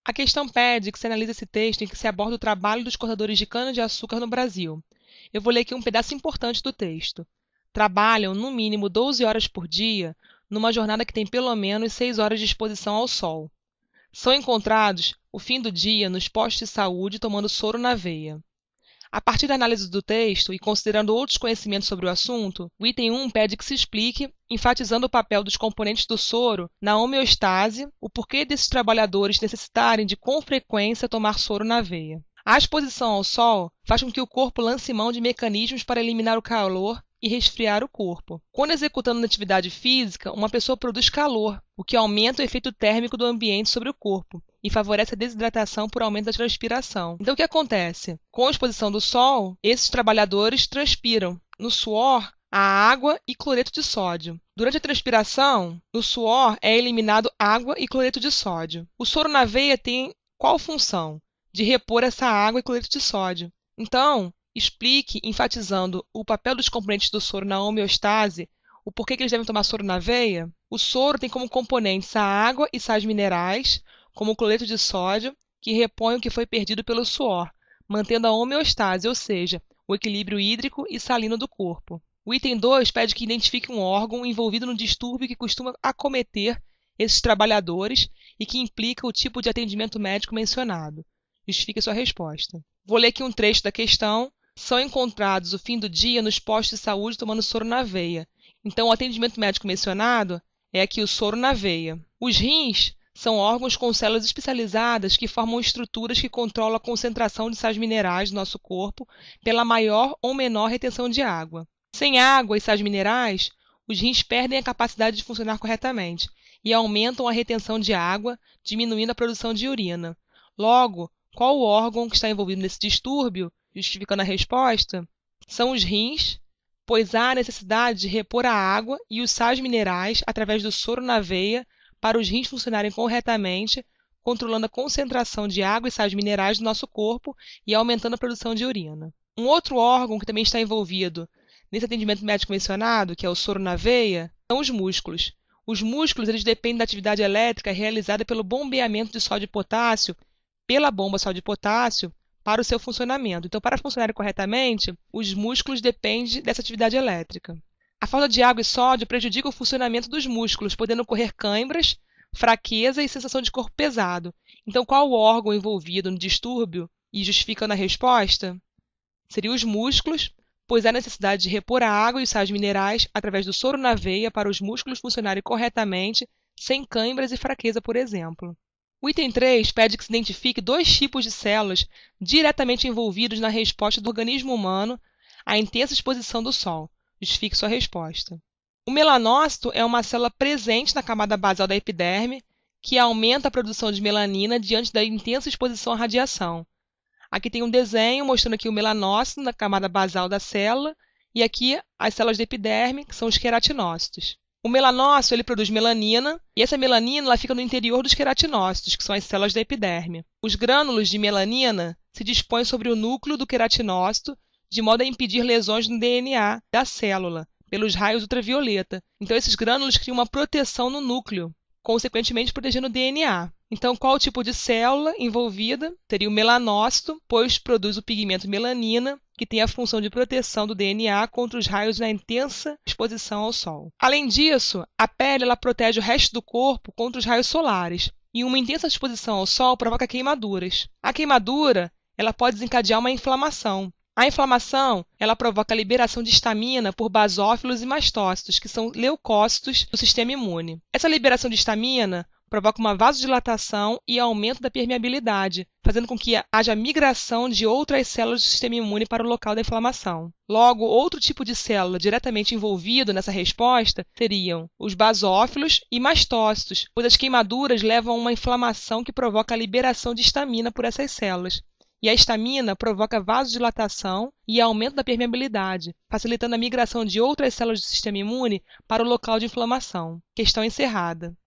A questão pede que se analise esse texto em que se aborda o trabalho dos cortadores de cana-de-açúcar no Brasil. Eu vou ler aqui um pedaço importante do texto. Trabalham, no mínimo, 12 horas por dia, numa jornada que tem pelo menos 6 horas de exposição ao sol. São encontrados, o fim do dia, nos postos de saúde tomando soro na veia. A partir da análise do texto e considerando outros conhecimentos sobre o assunto, o item 1 pede que se explique, enfatizando o papel dos componentes do soro na homeostase, o porquê desses trabalhadores necessitarem de com frequência tomar soro na veia. A exposição ao sol faz com que o corpo lance mão de mecanismos para eliminar o calor e resfriar o corpo. Quando executando uma atividade física, uma pessoa produz calor, o que aumenta o efeito térmico do ambiente sobre o corpo e favorece a desidratação por aumento da transpiração. Então, o que acontece? Com a exposição do sol, esses trabalhadores transpiram. No suor, a água e cloreto de sódio. Durante a transpiração, no suor é eliminado água e cloreto de sódio. O soro na veia tem qual função? De repor essa água e cloreto de sódio. Então, explique, enfatizando o papel dos componentes do soro na homeostase, o porquê que eles devem tomar soro na veia. O soro tem como componentes a água e sais minerais, como o cloreto de sódio, que repõe o que foi perdido pelo suor, mantendo a homeostase, ou seja, o equilíbrio hídrico e salino do corpo. O item 2 pede que identifique um órgão envolvido no distúrbio que costuma acometer esses trabalhadores e que implica o tipo de atendimento médico mencionado. Justifique a sua resposta. Vou ler aqui um trecho da questão. São encontrados o fim do dia nos postos de saúde tomando soro na veia. Então, o atendimento médico mencionado é aqui o soro na veia. Os rins são órgãos com células especializadas que formam estruturas que controlam a concentração de sais minerais do nosso corpo pela maior ou menor retenção de água. Sem água e sais minerais, os rins perdem a capacidade de funcionar corretamente e aumentam a retenção de água, diminuindo a produção de urina. Logo, qual o órgão que está envolvido nesse distúrbio? Justificando a resposta, são os rins, pois há a necessidade de repor a água e os sais minerais através do soro na veia para os rins funcionarem corretamente, controlando a concentração de água e sais minerais do nosso corpo e aumentando a produção de urina. Um outro órgão que também está envolvido nesse atendimento médico mencionado, que é o soro na veia, são os músculos. Os músculos eles dependem da atividade elétrica realizada pelo bombeamento de sódio e potássio pela bomba sódio e potássio para o seu funcionamento. Então, para funcionarem corretamente, os músculos dependem dessa atividade elétrica. A falta de água e sódio prejudica o funcionamento dos músculos, podendo ocorrer câimbras, fraqueza e sensação de corpo pesado. Então, qual o órgão envolvido no distúrbio e justificando a resposta? Seriam os músculos, pois há necessidade de repor a água e os sais minerais através do soro na veia para os músculos funcionarem corretamente, sem câimbras e fraqueza, por exemplo. O item 3 pede que se identifique 2 tipos de células diretamente envolvidos na resposta do organismo humano à intensa exposição do sol. Justifique sua resposta. O melanócito é uma célula presente na camada basal da epiderme que aumenta a produção de melanina diante da intensa exposição à radiação. Aqui tem um desenho mostrando aqui o melanócito na camada basal da célula e aqui as células da epiderme, que são os queratinócitos. O melanócito ele produz melanina e essa melanina ela fica no interior dos queratinócitos, que são as células da epiderme. Os grânulos de melanina se dispõem sobre o núcleo do queratinócito de modo a impedir lesões no DNA da célula pelos raios ultravioleta. Então, esses grânulos criam uma proteção no núcleo, consequentemente protegendo o DNA. Então, qual o tipo de célula envolvida? Seria o melanócito, pois produz o pigmento melanina, que tem a função de proteção do DNA contra os raios na intensa exposição ao sol. Além disso, a pele ela protege o resto do corpo contra os raios solares, e uma intensa exposição ao sol provoca queimaduras. A queimadura ela pode desencadear uma inflamação. A inflamação ela provoca a liberação de histamina por basófilos e mastócitos, que são leucócitos do sistema imune. Essa liberação de histamina provoca uma vasodilatação e aumento da permeabilidade, fazendo com que haja migração de outras células do sistema imune para o local da inflamação. Logo, outro tipo de célula diretamente envolvido nessa resposta seriam os basófilos e mastócitos, pois as queimaduras levam a uma inflamação que provoca a liberação de histamina por essas células. E a histamina provoca vasodilatação e aumento da permeabilidade, facilitando a migração de outras células do sistema imune para o local de inflamação. Questão encerrada.